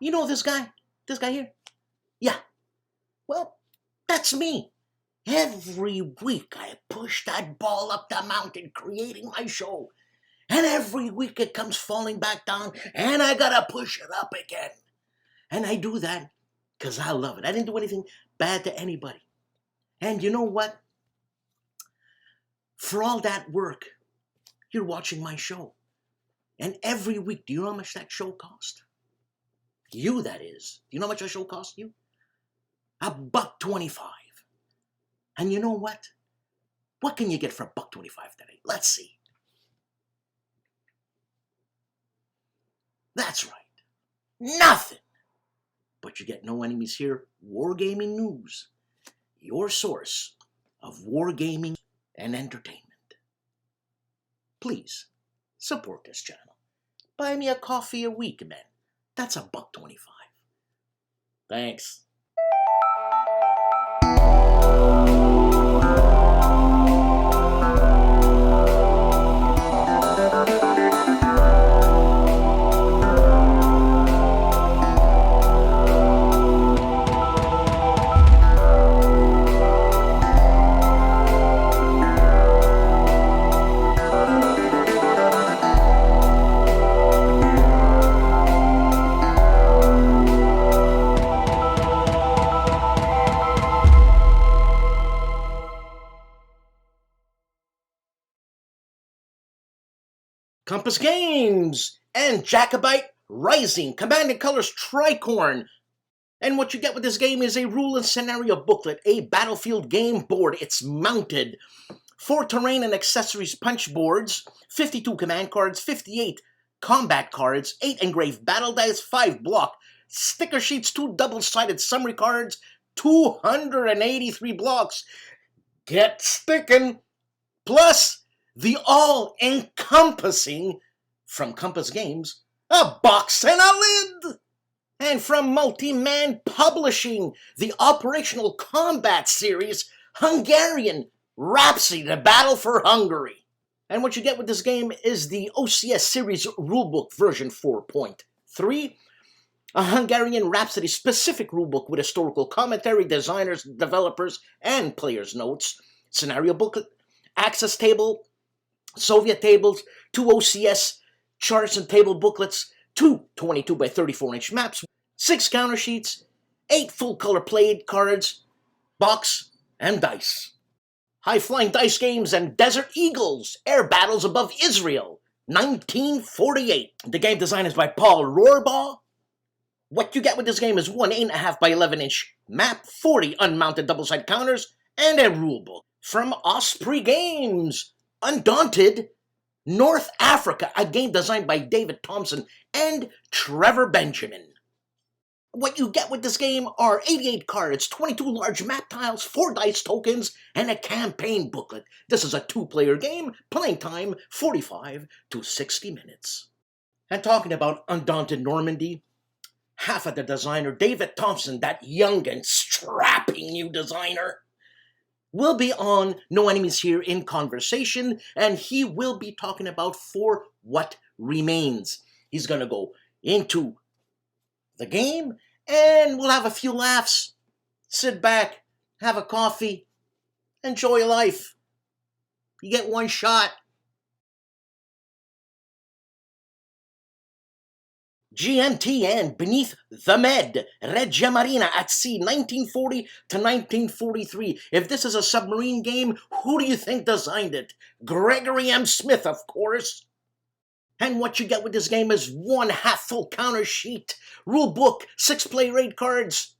You know this guy? This guy here? Yeah. Well, that's me. Every week I push that ball up the mountain creating my show. And every week it comes falling back down and I gotta push it up again. And I do that because I love it. I didn't do anything bad to anybody. And you know what? For all that work, you're watching my show. And every week, do you know how much that show cost? You, that is. Do you know how much that show cost you? $1.25. And you know what? What can you get for $1.25 today? Let's see. That's right. Nothing. But you get No Enemies Here Wargaming News, your source of wargaming and entertainment. Please support this channel. Buy me a coffee a week, man. That's $1.25. Thanks. Compass Games and Jacobite Rising, Command & Colors Tricorn. And what you get with this game is a rule and scenario booklet, a battlefield game board. It's mounted. 4 terrain and accessories punch boards, 52 command cards, 58 combat cards, 8 engraved battle dice, 5 block sticker sheets, 2 double-sided summary cards, 283 blocks. Get stickin'. Plus the all-encompassing, from Compass Games, a box and a lid! And from Multi-Man Publishing, the Operational Combat Series, Hungarian Rhapsody, the Battle for Hungary. And what you get with this game is the OCS Series Rulebook version 4.3, a Hungarian Rhapsody specific rulebook with historical commentary, designers, developers, and players' notes, scenario booklet, access table, Soviet tables, 2 OCS charts and table booklets, 2 22 by 34 inch maps, 6 counter sheets, 8 full color played cards, box, and dice. High-flying dice games and Desert Eagles, air battles above Israel, 1948. The game design is by Paul Rohrbaugh. What you get with this game is 1 8.5 by 11 inch map, 40 unmounted double-sided counters, and a rulebook. From Osprey Games, Undaunted, North Africa, a game designed by David Townsend and Trevor Benjamin. What you get with this game are 88 cards, 22 large map tiles, 4 dice tokens, and a campaign booklet. This is a 2-player game, playing time 45 to 60 minutes. And talking about Undaunted Normandy, half of the designer, David Townsend, that young and strapping new designer, will be on No Enemies Here in conversation, and he will be talking about For What Remains. He's going to go into the game, and we'll have a few laughs, sit back, have a coffee, enjoy life. You get one shot. GMT and Beneath the Med, Regia Marina at Sea, 1940 to 1943. If this is a submarine game, who do you think designed it? Gregory M. Smith, of course. And what you get with this game is 1 half-full counter sheet, rule book, 6 play raid cards,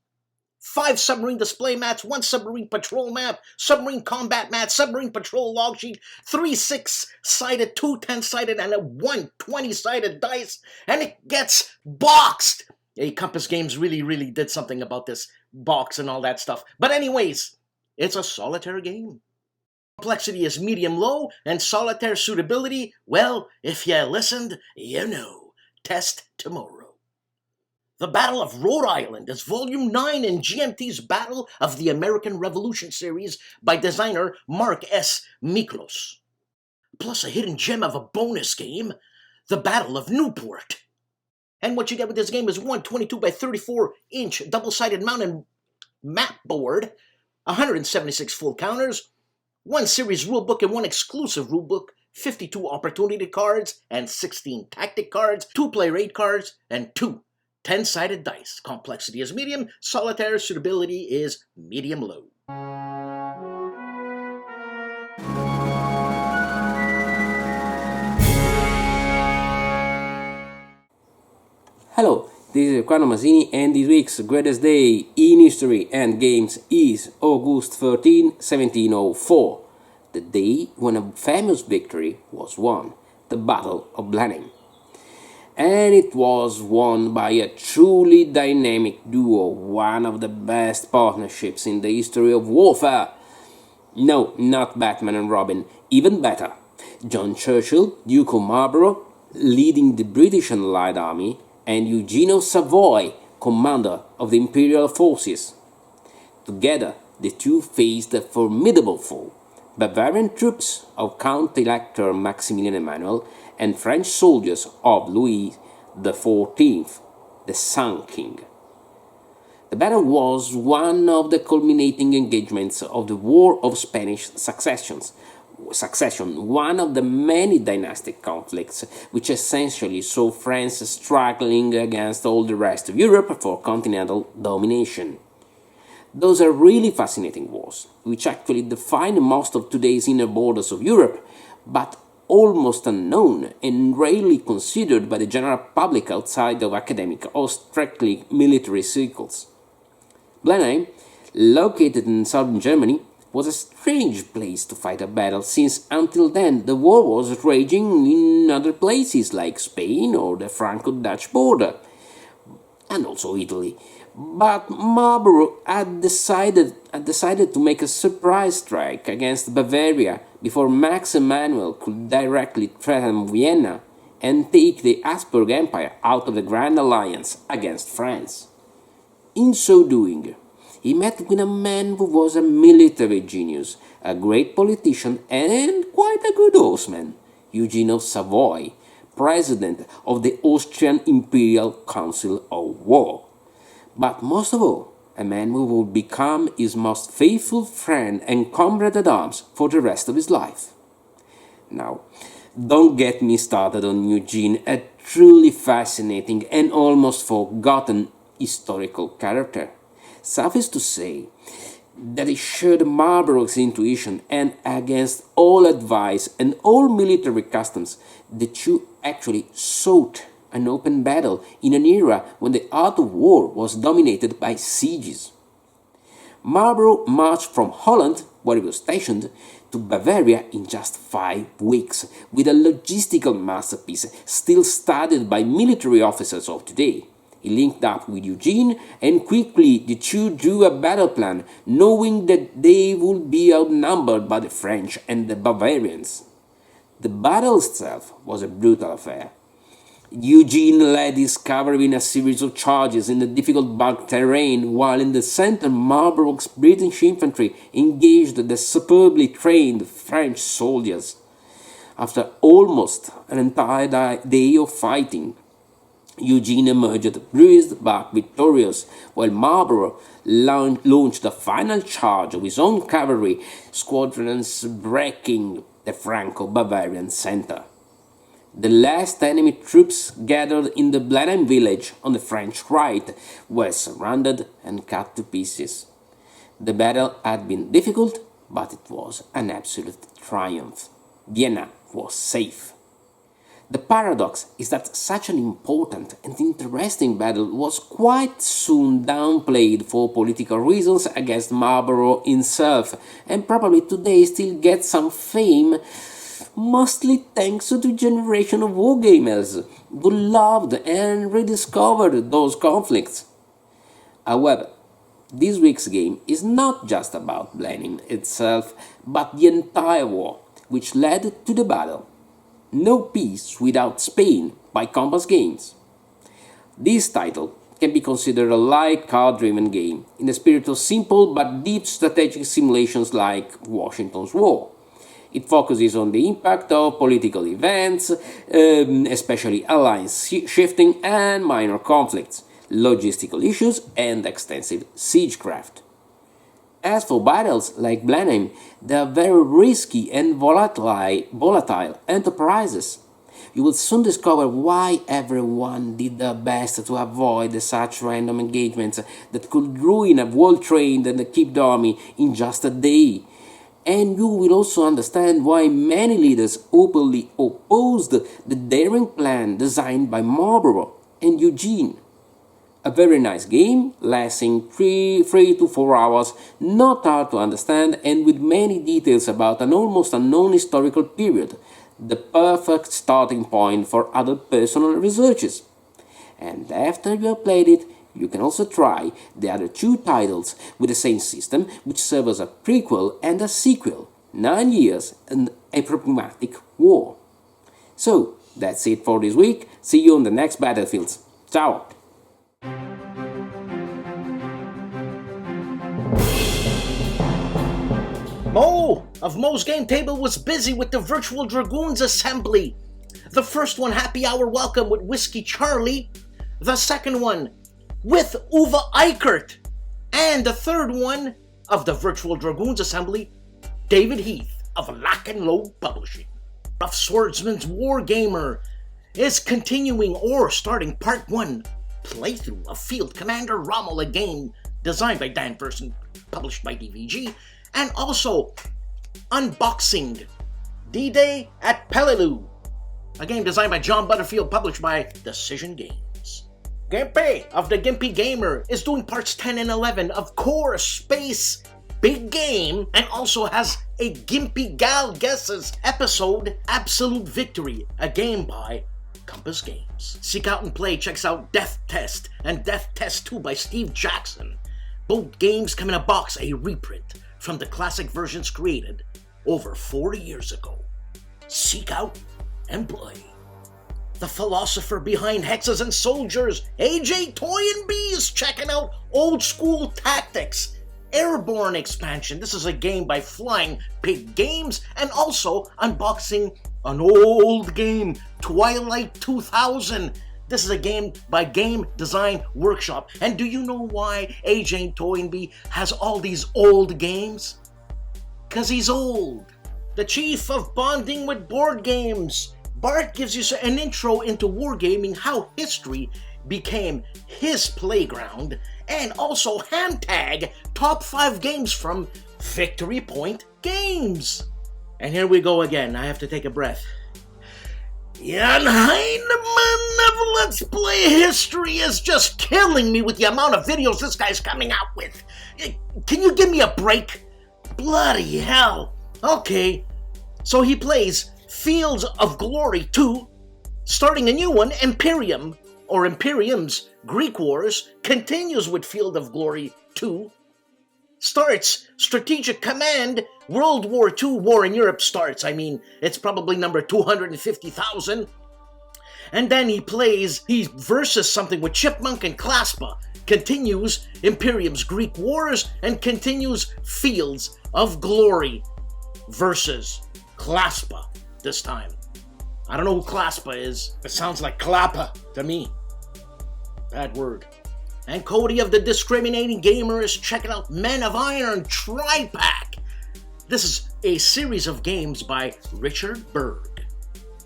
5 submarine display mats, 1 submarine patrol map, submarine combat mat, submarine patrol log sheet, 3 6-sided, 2 10-sided, and 1 20-sided dice, and it gets boxed. Hey, Compass Games really did something about this box and all that stuff. But anyways, it's a solitaire game. Complexity is medium-low, and solitaire suitability, well, if you listened, you know. Test tomorrow. The Battle of Rhode Island is Volume 9 in GMT's Battle of the American Revolution series by designer Mark S. Miklos. Plus a hidden gem of a bonus game, The Battle of Newport. And what you get with this game is one 22 by 34-inch double-sided mounted map board, 176 full counters, one series rulebook and one exclusive rulebook, 52 opportunity cards and 16 tactic cards, 2 player aid cards, and 2 10-sided dice. Complexity is medium, solitaire suitability is medium-low. Hello, this is Riccardo Masini, and this week's greatest day in history and games is August 13, 1704, the day when a famous victory was won, the Battle of Blenheim. And it was won by a truly dynamic duo, one of the best partnerships in the history of warfare. No, not Batman and Robin, even better. John Churchill, Duke of Marlborough, leading the British and Allied Army, and Eugene of Savoy, commander of the imperial forces. Together, the two faced a formidable foe, Bavarian troops of Count-Elector Maximilian Emmanuel and French soldiers of Louis XIV, the Sun King. The battle was one of the culminating engagements of the War of Spanish Succession, one of the many dynastic conflicts which essentially saw France struggling against all the rest of Europe for continental domination. Those are really fascinating wars, which actually define most of today's inner borders of Europe, but almost unknown and rarely considered by the general public outside of academic or strictly military circles. Blenheim, located in southern Germany, was a strange place to fight a battle, since until then the war was raging in other places like Spain or the Franco-Dutch border, and also Italy. But Marlborough had decided to make a surprise strike against Bavaria before Max Emanuel could directly threaten Vienna and take the Habsburg Empire out of the Grand Alliance against France. In so doing, he met with a man who was a military genius, a great politician and quite a good horseman, Eugene of Savoy, president of the Austrian Imperial Council of War. But most of all, a man who would become his most faithful friend and comrade at arms for the rest of his life. Now, don't get me started on Eugene, a truly fascinating and almost forgotten historical character. Suffice to say that he shared Marlborough's intuition, and against all advice and all military customs, the two actually sought an open battle in an era when the art of war was dominated by sieges. Marlborough marched from Holland, where he was stationed, to Bavaria in just 5 weeks, with a logistical masterpiece still studied by military officers of today. He linked up with Eugene, and quickly the two drew a battle plan, knowing that they would be outnumbered by the French and the Bavarians. The battle itself was a brutal affair. Eugene led his cavalry in a series of charges in the difficult bog terrain, while in the center Marlborough's British infantry engaged the superbly trained French soldiers. After almost an entire day of fighting, Eugene emerged bruised but victorious, while Marlborough launched a final charge of his own cavalry squadrons, breaking the Franco-Bavarian center. The last enemy troops gathered in the Blenheim village on the French right were surrounded and cut to pieces. The battle had been difficult, but it was an absolute triumph. Vienna was safe. The paradox is that such an important and interesting battle was quite soon downplayed for political reasons against Marlborough himself, and probably today still gets some fame, mostly thanks to the generation of wargamers who loved and rediscovered those conflicts. However, this week's game is not just about Blenheim itself, but the entire war, which led to the battle. No Peace Without Spain by Compass Games. This title can be considered a light card-driven game in the spirit of simple but deep strategic simulations like Washington's War. It focuses on the impact of political events, especially alliance shifting and minor conflicts, logistical issues, and extensive siegecraft. As for battles like Blenheim, they are very risky and volatile enterprises. You will soon discover why everyone did their best to avoid such random engagements that could ruin a well-trained and equipped army in just a day. And you will also understand why many leaders openly opposed the daring plan designed by Marlborough and Eugene. A very nice game, lasting 3 to 4 hours, not hard to understand and with many details about an almost unknown historical period, the perfect starting point for other personal researches. And after you have played it, you can also try the other 2 titles with the same system, which serve as a prequel and a sequel, 9 Years and a Pragmatic War. So, that's it for this week. See you on the next battlefields. Ciao! Mo of Mo's Game Table was busy with the Virtual Dragoons assembly. The first one, Happy Hour Welcome with Whiskey Charlie. The second one, with Uwe Eichert. And the third one of the Virtual Dragoons assembly, David Heath of Lock and Load Publishing. Rough Swordsman's Wargamer is continuing or starting part 1 playthrough of Field Commander Rommel, a game designed by Dan Person, published by DVG, and also unboxing D-Day at Peleliu, a game designed by John Butterfield, published by Decision Games. GIMPY of the GIMPY Gamer is doing parts 10 and 11 of Core Space Big Game, and also has a GIMPY Gal Guesses episode, Absolute Victory, a game by Compass Games. Seek out and play checks out Death Test and Death Test 2 by Steve Jackson. Both games come in a box, a reprint from the classic versions created over 40 years ago. Seek out and play. The philosopher behind Hexes and Soldiers, AJ Toynbee, is checking out Old School Tactics, Airborne expansion. This is a game by Flying Pig Games, and also unboxing an old game, Twilight 2000. This is a game by Game Design Workshop. And do you know why AJ Toynbee has all these old games? 'Cause he's old. The chief of bonding with board games. Bart gives you an intro into wargaming, how history became his playground, and also Hamtag, top 5 games from Victory Point Games. And here we go again, I have to take a breath. Jan Heinemann of Let's Play History is just killing me with the amount of videos this guy's coming out with. Can you give me a break? Bloody hell. Okay, so he plays Fields of Glory 2, starting a new one, Imperium, or Imperium's Greek Wars, continues with Field of Glory 2, starts Strategic Command, World War II, War in Europe starts. I mean, it's probably number 250,000. And then he versus something with Chipmunk and Claspa, continues Imperium's Greek Wars, and continues Fields of Glory versus Claspa this time. I don't know who Claspa is. It sounds like Clappa to me. Bad word. And Cody of the Discriminating Gamer is checking out Men of Iron Tri-Pack. This is a series of games by Richard Berg.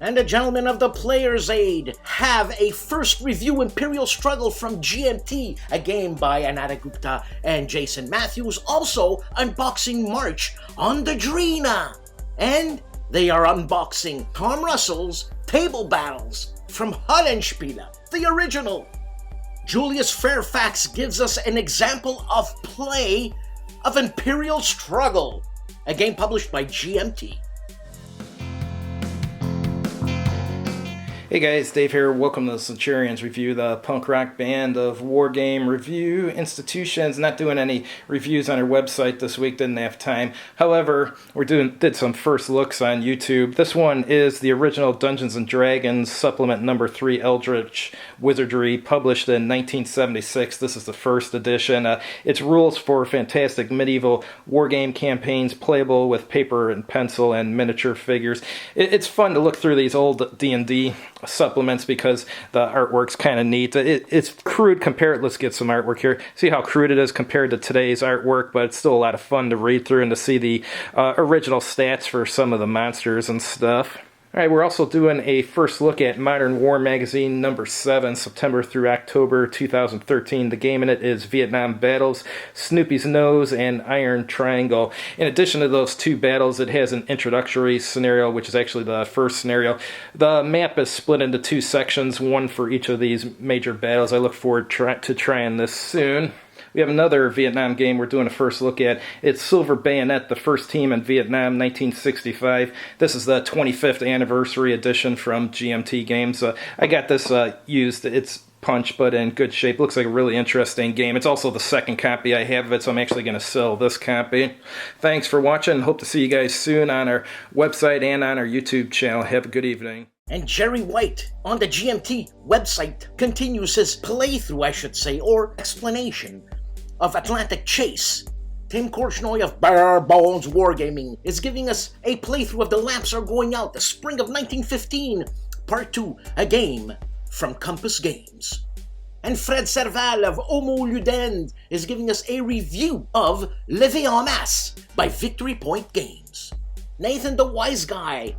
And the gentlemen of the Player's Aid have a first review, Imperial Struggle from GMT, a game by Anada Gupta and Jason Matthews, also unboxing March on the Drina. And they are unboxing Tom Russell's Table Battles from HOLLANDSPIELE, the original. Julius Fairfax gives us an example of play of Imperial Struggle, a game published by GMT. Hey guys, Dave here. Welcome to the Centurions Review, the punk rock band of Wargame Review Institutions. Not doing any reviews on our website this week, didn't have time. However, did some first looks on YouTube. This one is the original Dungeons & Dragons Supplement Number 3 Eldritch Wizardry, published in 1976. This is the first edition. It's rules for fantastic medieval wargame campaigns, playable with paper and pencil and miniature figures. It's fun to look through these old D&D supplements because the artwork's kind of neat. It's crude compared. Let's get some artwork here. See how crude it is compared to today's artwork, but it's still a lot of fun to read through and to see the original stats for some of the monsters and stuff. Alright, we're also doing a first look at Modern War Magazine number 7, September through October 2013. The game in it is Vietnam Battles, Snoopy's Nose, and Iron Triangle. In addition to those two battles, it has an introductory scenario, which is actually the first scenario. The map is split into two sections, one for each of these major battles. I look forward to trying this soon. We have another Vietnam game we're doing a first look at. It's Silver Bayonet, the first team in Vietnam, 1965. This is the 25th anniversary edition from GMT Games. I got this used. It's punch, but in good shape. Looks like a really interesting game. It's also the second copy I have of it, so I'm actually going to sell this copy. Thanks for watching. Hope to see you guys soon on our website and on our YouTube channel. Have a good evening. And Jerry White on the GMT website continues his playthrough, I should say, or explanation of Atlantic Chase. Tim Korchnoi of Bare Bones Wargaming is giving us a playthrough of The Lamps Are Going Out, the spring of 1915, Part 2, a game from Compass Games. And Fred Serval of Homo Ludens is giving us a review of Levé en Masse by Victory Point Games. Nathan the Wise Guy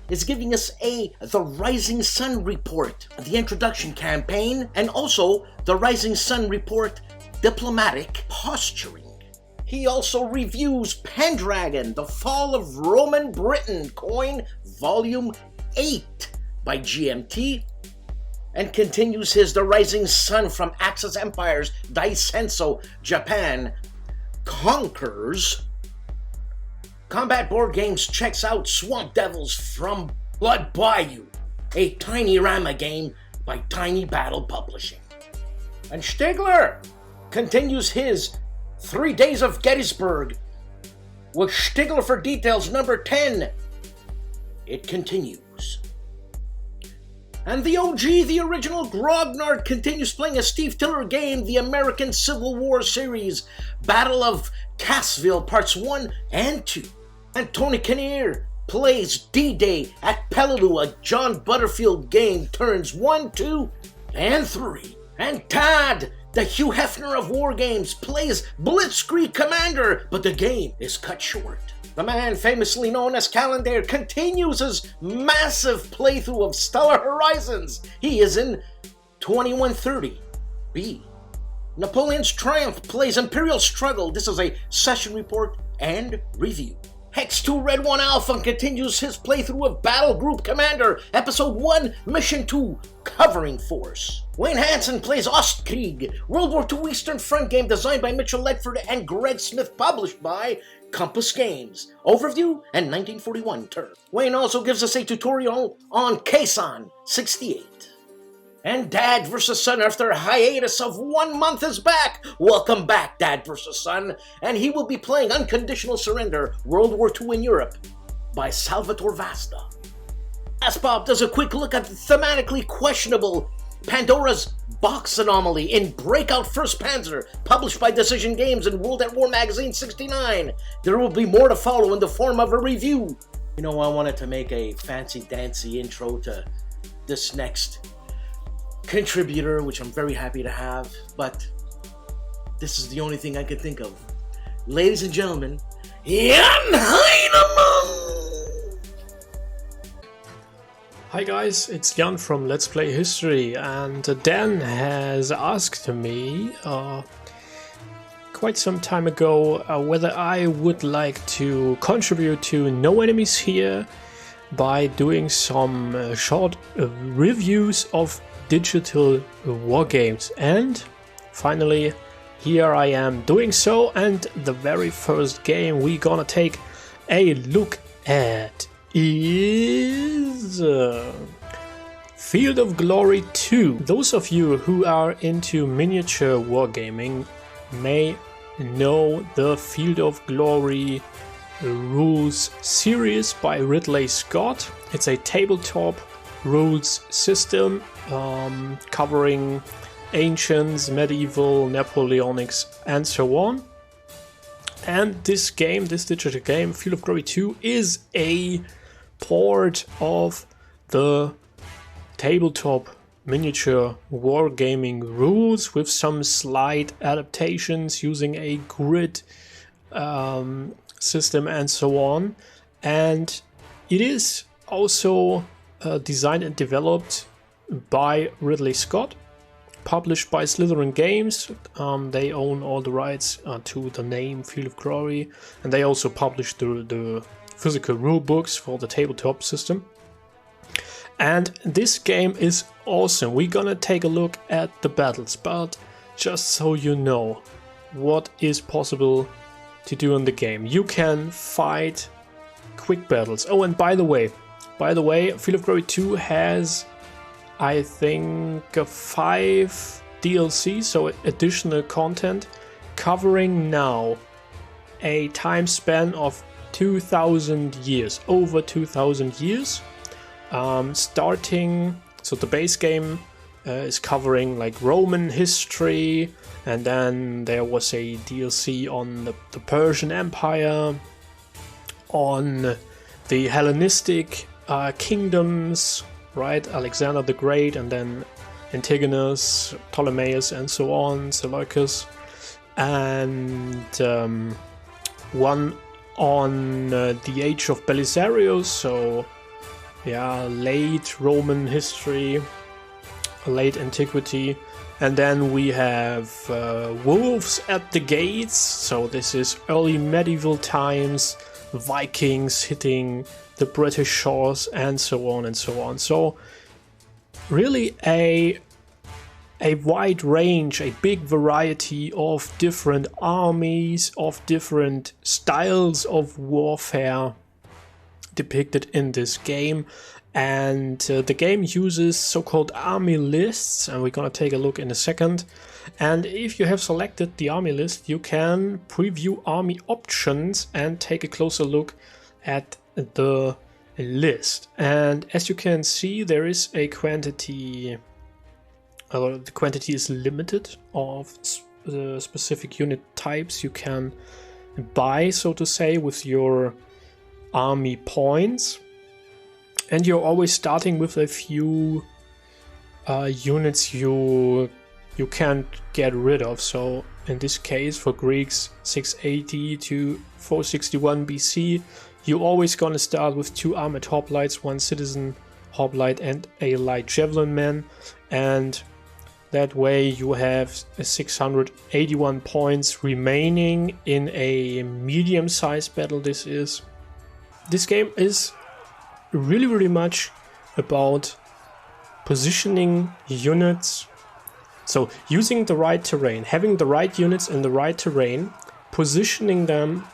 is giving us The Rising Sun Report, the introduction campaign, and also The Rising Sun Report Diplomatic Posturing. He also reviews Pendragon, The Fall of Roman Britain, Coin Volume 8 by GMT, and continues his The Rising Sun from Axis Empires, Daisenso, Japan, Conquers. Combat Board Games checks out Swamp Devils from Blood Bayou, a Tiny Rama game by Tiny Battle Publishing. And Stigler continues his 3 Days of Gettysburg with Stigler for Details number 10. It continues. And the OG, the original Grognard, continues playing a Steve Tiller game, the American Civil War series, Battle of Cassville Parts 1 and 2. And Tony Kinnear plays D-Day at Peleliu, a John Butterfield game, turns 1, 2, and 3. And Todd, the Hugh Hefner of War Games, plays Blitzkrieg Commander, but the game is cut short. The man famously known as Calandale continues his massive playthrough of Stellar Horizons. He is in 2130 B. Napoleon's Triumph plays Imperial Struggle. This is a session report and review. Hex 2 Red 1 Alpha continues his playthrough of Battle Group Commander, Episode 1, Mission 2, Covering Force. Wayne Hansen plays Ostkrieg, World War II Eastern Front game designed by Mitchell Ledford and Greg Smith, published by Compass Games. Overview and 1941 turn. Wayne also gives us a tutorial on Kaysan 68. And Dad vs. Son, after a hiatus of 1 month, is back. Welcome back, Dad vs. Son. And he will be playing Unconditional Surrender, World War II in Europe, by Salvatore Vasta. BLASTPOP does a quick look at the thematically questionable Pandora's Box Anomaly in Breakout First Panzer, published by Decision Games and World at War Magazine 69. There will be more to follow in the form of a review. You know, I wanted to make a fancy-dancy intro to this next contributor, which I'm very happy to have, but this is the only thing I could think of. Ladies and gentlemen, Jan Heinemann! Hi guys, it's Jan from Let's Play History, and Dan has asked me quite some time ago whether I would like to contribute to No Enemies Here by doing some short reviews of digital war games, and finally here I am doing so. And the very first game we gonna take a look at is Field of Glory 2. Those of you who are into miniature wargaming may know the Field of Glory rules series by Ridley Scott. It's a tabletop rules system covering ancients, medieval, Napoleonics, and so on. And this game, this digital game, Field of Glory 2, is a port of the tabletop miniature wargaming rules with some slight adaptations using a grid system and so on. And it is also designed and developed by Ridley Scott, published by Slytherin Games. They own all the rights to the name Field of Glory, and they also published the physical rule books for the tabletop system. And this game is awesome. We're gonna take a look at the battles, but just so you know what is possible to do in the game. You can fight quick battles. Oh, and by the way, Field of Glory 2 has, I think, 5 DLC, so additional content, covering now a time span of 2000 years, over 2000 years. Starting, so the base game is covering like Roman history, and then there was a DLC on the Persian Empire, on the Hellenistic kingdoms, right? Alexander the Great, and then Antigonus, Ptolemaios, and so on, Seleucus, and one on the age of Belisarius, so yeah, late Roman history, late antiquity. And then we have wolves at the gates, so this is early medieval times, Vikings hitting the British shores, and so on and so on. So really a wide range, a big variety of different armies, of different styles of warfare depicted in this game. And the game uses so-called army lists, and we're gonna take a look in a second. And if you have selected the army list, you can preview army options and take a closer look at the list. And as you can see, there is a quantity, the quantity is limited of the specific unit types you can buy, so to say, with your army points. And you're always starting with a few units you can't get rid of. So in this case, for Greeks 680 to 461 BC, you're always gonna start with 2 armored hoplites, 1 citizen hoplite, and a light javelin man. And that way you have 681 points remaining in a medium-sized battle. This game is really much about positioning units. So using the right terrain, having the right units in the right terrain, positioning them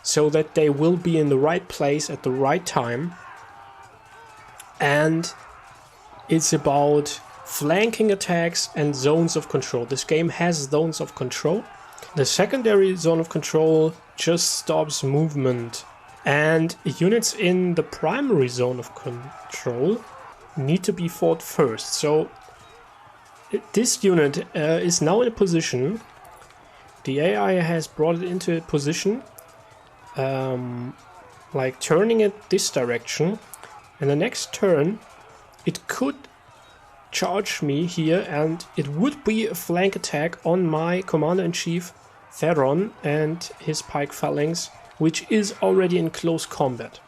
so that they will be in the right place at the right time. And it's about flanking attacks and zones of control. This game has zones of control. The secondary zone of control just stops movement. And units in the primary zone of control need to be fought first. So this unit is now in a position. The AI has brought it into a position, like turning it this direction. And the next turn, it could charge me here, and it would be a flank attack on my Commander-in-Chief Theron and his pike phalanx, which is already in close combat.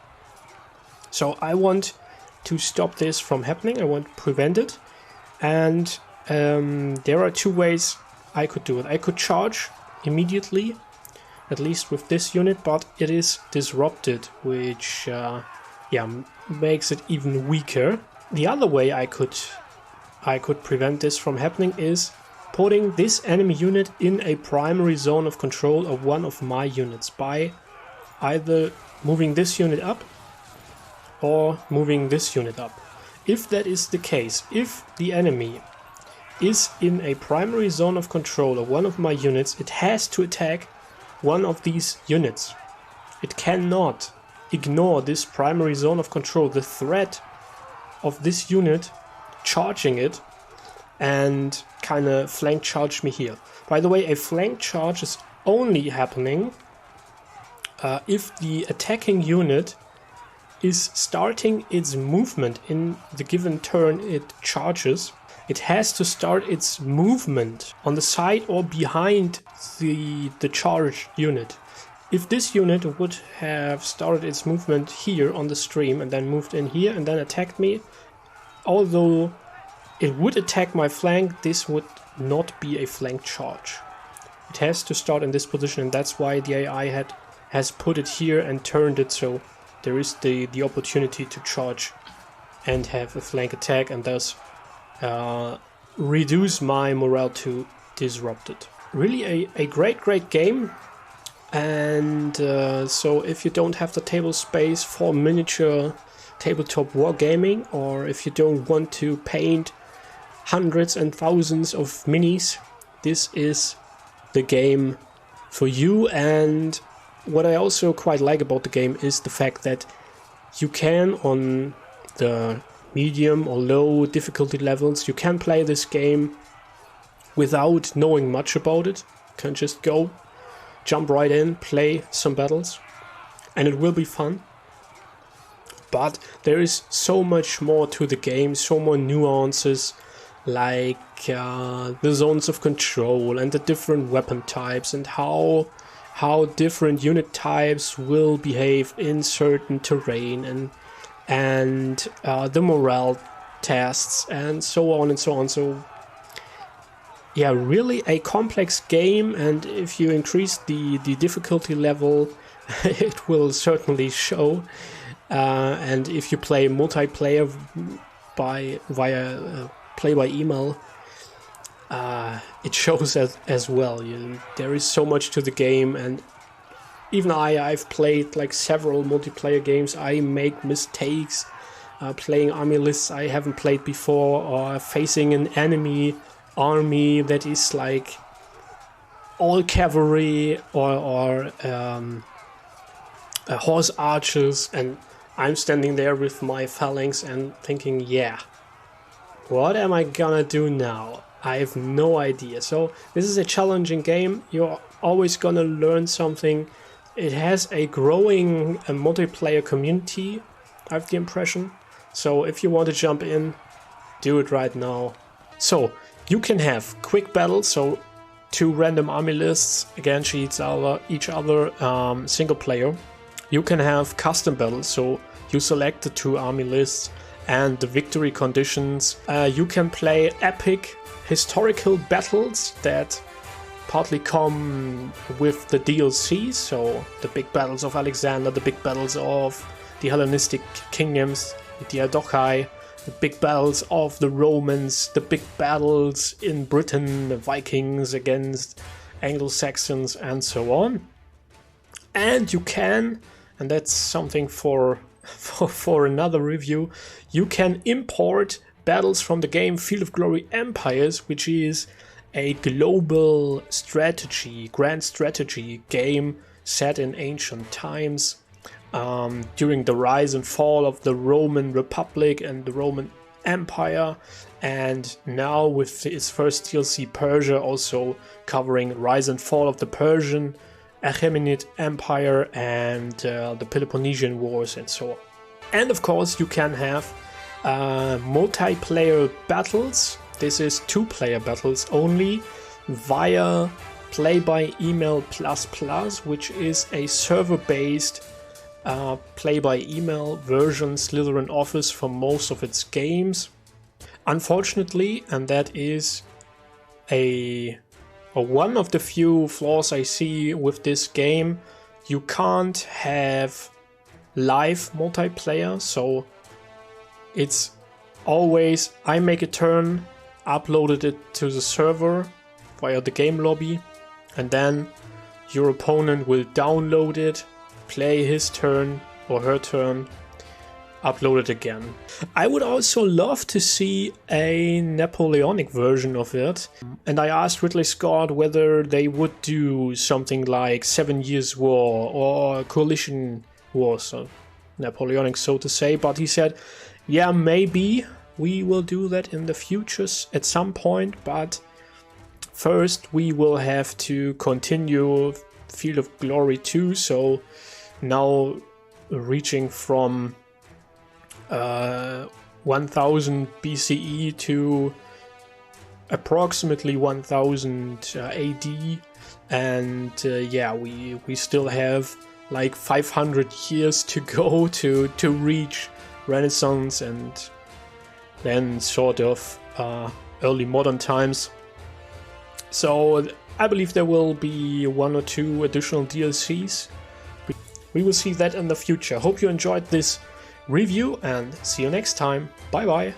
So I want to stop this from happening. I want to prevent it. And there are 2 ways I could do it. I could charge immediately, at least with this unit, but it is disrupted, which makes it even weaker. The other way I could prevent this from happening is putting this enemy unit in a primary zone of control of one of my units by either moving this unit up or moving this unit up. If that is the case, if the enemy is in a primary zone of control of one of my units, it has to attack one of these units. It cannot ignore this primary zone of control, the threat of this unit charging it and kind of flank charge me here. By the way, a flank charge is only happening if the attacking unit is starting its movement in the given turn it charges. It has to start its movement on the side or behind the charged unit. If this unit would have started its movement here on the stream and then moved in here and then attacked me, although it would attack my flank, this would not be a flank charge. It has to start in this position, and that's why the AI has put it here and turned it so there is the opportunity to charge and have a flank attack, and thus reduce my morale to disrupted. Really a great game. And so if you don't have the table space for miniature tabletop wargaming, or if you don't want to paint hundreds and thousands of minis, this is the game for you. And what I also quite like about the game is the fact that you can, on the medium or low difficulty levels, you can play this game without knowing much about it. You can just go, jump right in, play some battles, and it will be fun. But there is so much more to the game, so more nuances, like the zones of control and the different weapon types and how different unit types will behave in certain terrain, and the morale tests and so on and so on. So yeah, really a complex game, and if you increase the difficulty level, it will certainly show. And if you play multiplayer via play by email, it shows as well. There is so much to the game, and even I've played like several multiplayer games. I make mistakes playing army lists I haven't played before, or facing an enemy army that is like all cavalry or horse archers, and I'm standing there with my phalanx and thinking, yeah, what am I gonna do now? I have no idea. So this is a challenging game. You're always gonna learn something. It has a growing multiplayer community, I have the impression. So if you want to jump in, do it right now. So you can have quick battles, so 2 random army lists against each other single player. You can have custom battles, so you select the 2 army lists and the victory conditions. You can play epic historical battles that partly come with the DLC, so the big battles of Alexander, the big battles of the Hellenistic kingdoms, the Diadochi, the big battles of the Romans, the big battles in Britain, the Vikings against Anglo-Saxons, and so on. And you can, and that's something for another review, you can import battles from the game Field of Glory Empires, which is a global strategy, grand strategy game set in ancient times, during the rise and fall of the Roman Republic and the Roman Empire, and now with its first DLC Persia, also covering rise and fall of the Persian Achaemenid Empire and the Peloponnesian Wars and so on. And of course you can have multiplayer battles. This is 2-player battles only via Play by Email++, which is a server-based play by email version Slytherin offers for most of its games. Unfortunately, and that is one of the few flaws I see with this game, you can't have live multiplayer, so it's always I make a turn, uploaded it to the server via the game lobby, and then your opponent will download it, play his turn or her turn, upload it again. I would also love to see a Napoleonic version of it, and I asked Ridley Scott whether they would do something like 7 Years' War or Coalition War, so Napoleonic so to say, but he said, yeah, maybe we will do that in the future at some point, but first we will have to continue Field of Glory 2, so now reaching from 1000 BCE to approximately 1000 AD, and yeah, we still have like 500 years to go to reach Renaissance and then sort of early modern times. So I believe there will be 1 or 2 additional DLCs. We will see that in the future. Hope you enjoyed this review and see you next time. Bye bye.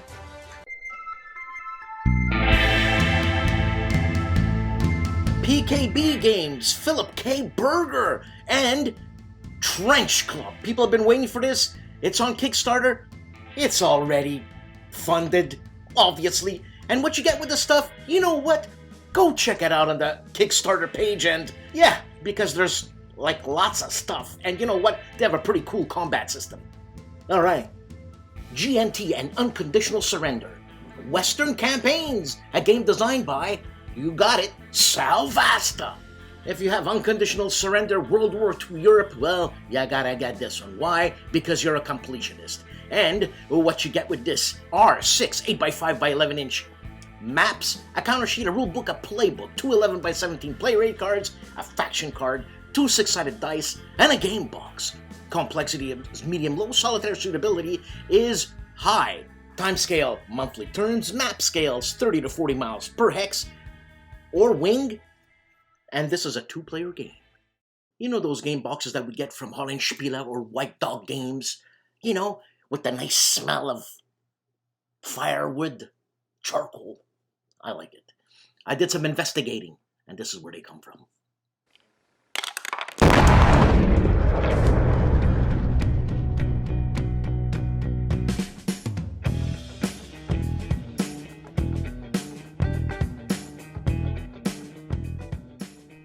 PKB Games, Philip K. Berger, and Trench Club. People have been waiting for this. It's on Kickstarter. It's already funded, obviously. And what you get with this stuff, you know what? Go check it out on the Kickstarter page, and yeah, because there's like lots of stuff. And you know what? They have a pretty cool combat system. Alright. GNT and Unconditional Surrender. Western Campaigns, a game designed by, you got it, Sal Vasta. If you have Unconditional Surrender World War II Europe, well, you gotta get this one. Why? Because you're a completionist. And what you get with this are 6 8x5 by 11 inch maps, a counter sheet, a rule book, a playbook, 2 11 by 17 play rate cards, a faction card, 2 6-sided dice, and a game box. Complexity is medium low, solitaire suitability is high. Timescale, monthly turns, map scales, 30 to 40 miles per hex or wing, and this is a 2-player game. You know those game boxes that we get from HOLLANDSPIELE or White Dog Games? You know, with the nice smell of firewood, charcoal. I like it. I did some investigating, and this is where they come from.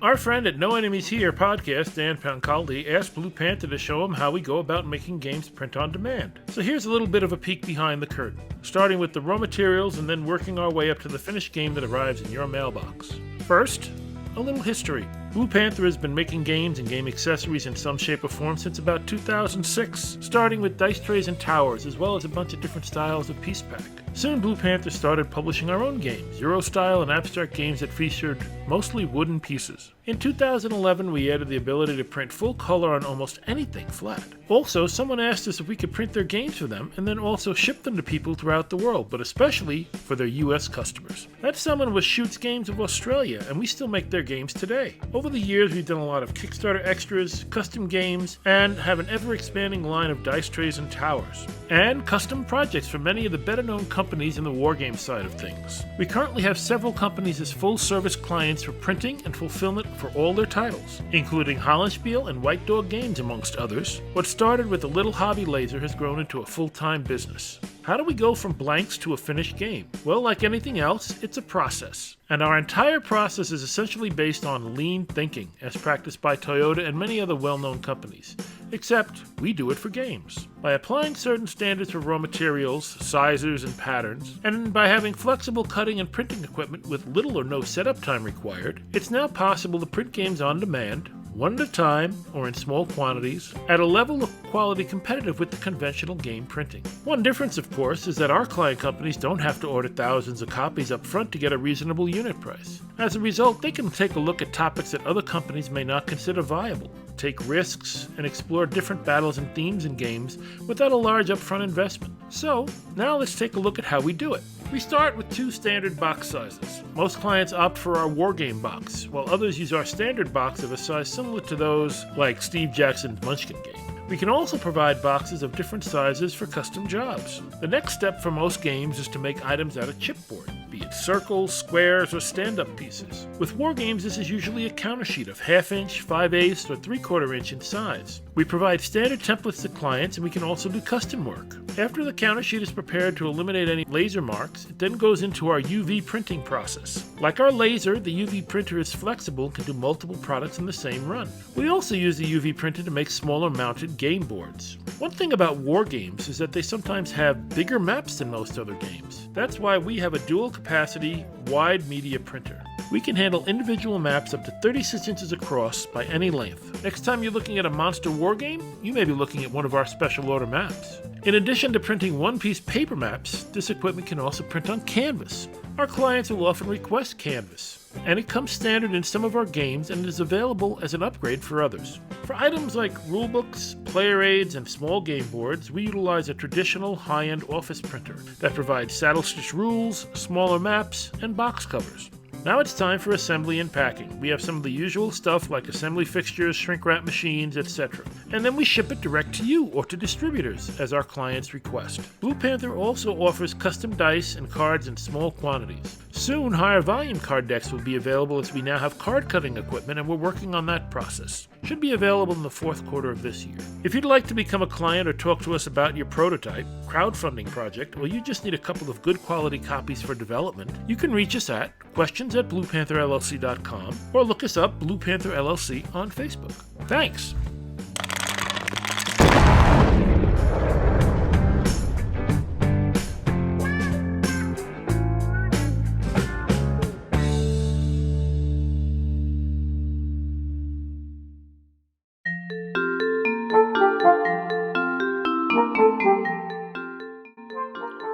Our friend at No Enemies Here podcast, Dan Pancaldi, asked Blue Panther to show him how we go about making games print on demand. So here's a little bit of a peek behind the curtain, starting with the raw materials and then working our way up to the finished game that arrives in your mailbox. First, a little history. Blue Panther has been making games and game accessories in some shape or form since about 2006, starting with dice trays and towers, as well as a bunch of different styles of piece pack. Soon Blue Panther started publishing our own games, Euro-style and abstract games that featured mostly wooden pieces. In 2011, we added the ability to print full color on almost anything flat. Also, someone asked us if we could print their games for them and then also ship them to people throughout the world, but especially for their US customers. That someone was Shoots Games of Australia, and we still make their games today. Over the years, we've done a lot of Kickstarter extras, custom games, and have an ever-expanding line of dice trays and towers. And custom projects for many of the better-known companies in the wargame side of things. We currently have several companies as full-service clients for printing and fulfillment for all their titles, including HOLLANDSPIELE and White Dog Games, amongst others. What started with a little hobby laser has grown into a full-time business. How do we go from blanks to a finished game? Well, like anything else, it's a process. And our entire process is essentially based on lean thinking, as practiced by Toyota and many other well-known companies. Except, we do it for games. By applying certain standards for raw materials, sizes, and patterns, and by having flexible cutting and printing equipment with little or no setup time required, it's now possible to print games on demand, one at a time or in small quantities, at a level of quality competitive with the conventional game printing. One difference, of course, is that our client companies don't have to order thousands of copies up front to get a reasonable unit price. As a result, they can take a look at topics that other companies may not consider viable, take risks, and explore different battles and themes in games without a large upfront investment. So, now let's take a look at how we do it. We start with 2 standard box sizes. Most clients opt for our Wargame box, while others use our standard box of a size similar to those like Steve Jackson's Munchkin game. We can also provide boxes of different sizes for custom jobs. The next step for most games is to make items out of chipboard, be it circles, squares, or stand-up pieces. With Wargames, this is usually a counter sheet of 1/2 inch, 5/8, or 3/4 inch in size. We provide standard templates to clients, and we can also do custom work. After the counter sheet is prepared to eliminate any laser marks, it then goes into our UV printing process. Like our laser, the UV printer is flexible and can do multiple products in the same run. We also use the UV printer to make smaller mounted game boards. One thing about war games is that they sometimes have bigger maps than most other games. That's why we have a dual capacity, wide media printer. We can handle individual maps up to 36 inches across by any length. Next time you're looking at a monster war game, you may be looking at one of our special order maps. In addition to printing one-piece paper maps, this equipment can also print on canvas. Our clients will often request canvas, and it comes standard in some of our games and is available as an upgrade for others. For items like rulebooks, player aids, and small game boards, we utilize a traditional high-end office printer that provides saddle-stitch rules, smaller maps, and box covers. Now it's time for assembly and packing. We have some of the usual stuff like assembly fixtures, shrink wrap machines, etc. And then we ship it direct to you or to distributors as our clients request. Blue Panther also offers custom dice and cards in small quantities. Soon, higher volume card decks will be available as we now have card cutting equipment and we're working on that process. Should be available in the fourth quarter of this year. If you'd like to become a client or talk to us about your prototype, crowdfunding project, or you just need a couple of good quality copies for development, you can reach us at questions@bluepantherllc.com or look us up Blue Panther LLC on Facebook. Thanks!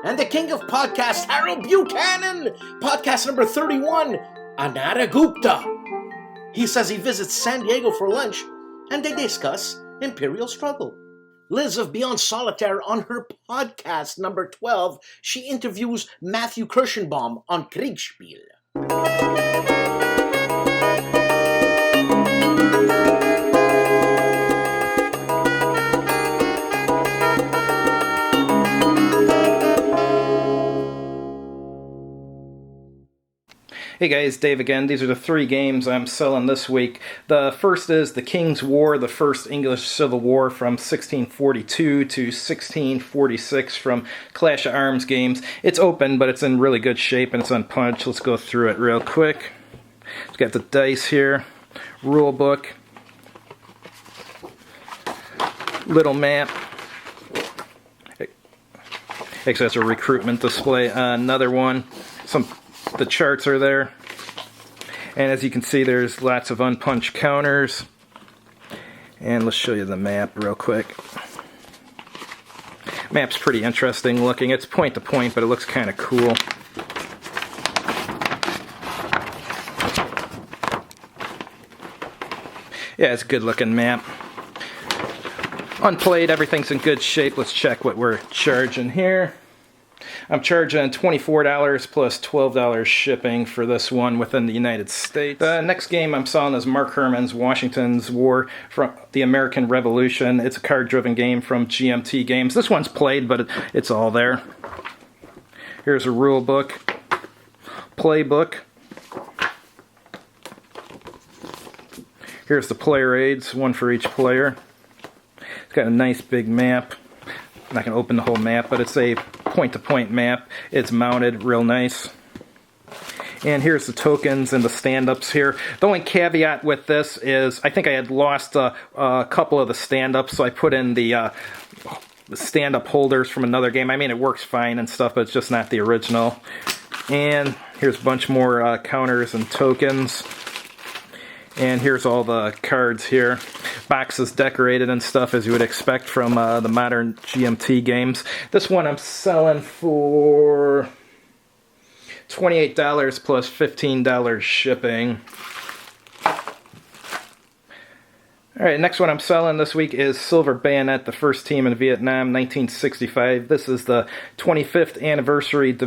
And the king of podcasts, Harold Buchanan, podcast number 31, Anara Gupta. He says he visits San Diego for lunch, and they discuss Imperial Struggle. Liz of Beyond Solitaire, on her podcast number 12, she interviews Matthew Kirschenbaum on Kriegspiel. Hey guys, Dave again. These are the 3 games I'm selling this week. The first is The King's War, the first English Civil War from 1642 to 1646 from Clash of Arms Games. It's open, but it's in really good shape and it's unpunched. Let's go through it real quick. It's got the dice here, rule book, little map. Actually, that's a recruitment display. Another one. The charts are there, and as you can see, there's lots of unpunched counters. And let's show you the map real quick. Map's pretty interesting looking. It's point to point, but it looks kind of cool. Yeah, it's a good looking map. Unplayed, everything's in good shape. Let's check what we're charging here. I'm charging $24 plus $12 shipping for this one within the United States. The next game I'm selling is Mark Herman's Washington's War from the American Revolution. It's a card-driven game from GMT Games. This one's played, but it's all there. Here's a rule book, playbook. Here's the player aids, one for each player. It's got a nice big map. I'm not going to open the whole map, but it's a point-to-point map. It's mounted real nice. And here's the tokens and the stand-ups here. The only caveat with this is I think I had lost a couple of the stand-ups, so I put in the stand-up holders from another game. I mean, it works fine and stuff, but it's just not the original. And here's a bunch more counters and tokens. And here's all the cards here. Boxes decorated and stuff as you would expect from the modern GMT games. This one I'm selling for $28 plus $15 shipping. Alright, next one I'm selling this week is Silver Bayonet, the first team in Vietnam, 1965. This is the 25th anniversary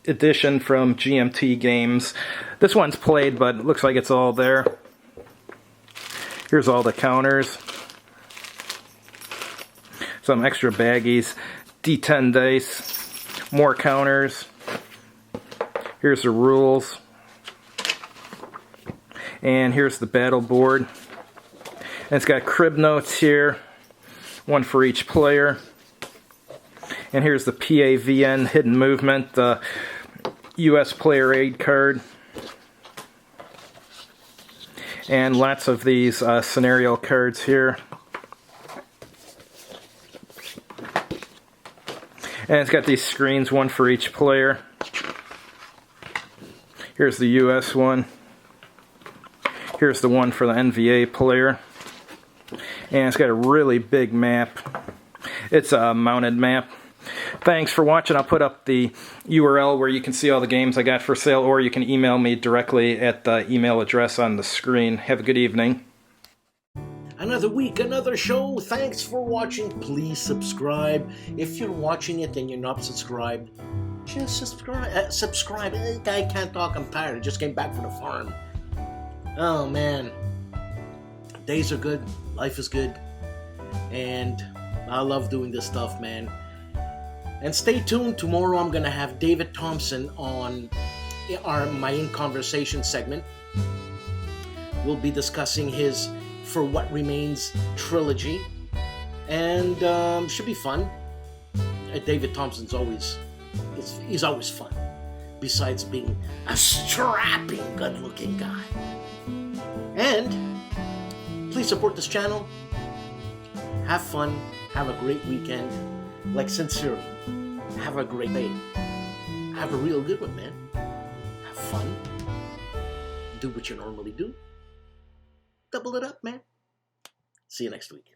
edition from GMT Games. This one's played, but it looks like it's all there. Here's all the counters. Some extra baggies. D10 dice. More counters. Here's the rules. And here's the battle board. And it's got crib notes here. One for each player. And here's the PAVN Hidden Movement, the US Player Aid card. And lots of these scenario cards here. And it's got these screens, one for each player. Here's the US one. Here's the one for the NVA player. And it's got a really big map. It's a mounted map. Thanks for watching. I'll put up the URL where you can see all the games I got for sale, or you can email me directly at the email address on the screen. Have a good evening. Another week, another show. Thanks for watching. Please subscribe. If you're watching it and you're not subscribed, just subscribe. Subscribe. I can't talk. I'm tired. I just came back from the farm. Oh, man. Days are good. Life is good. And I love doing this stuff, man. And stay tuned. Tomorrow I'm going to have David Thompson on my In Conversation segment. We'll be discussing his For What Remains trilogy. And should be fun. David Thompson's he's always fun. Besides being a strapping, good-looking guy. And please support this channel. Have fun. Have a great weekend. Like, sincerely, have a great day. Have a real good one, man. Have fun. Do what you normally do. Double it up, man. See you next week.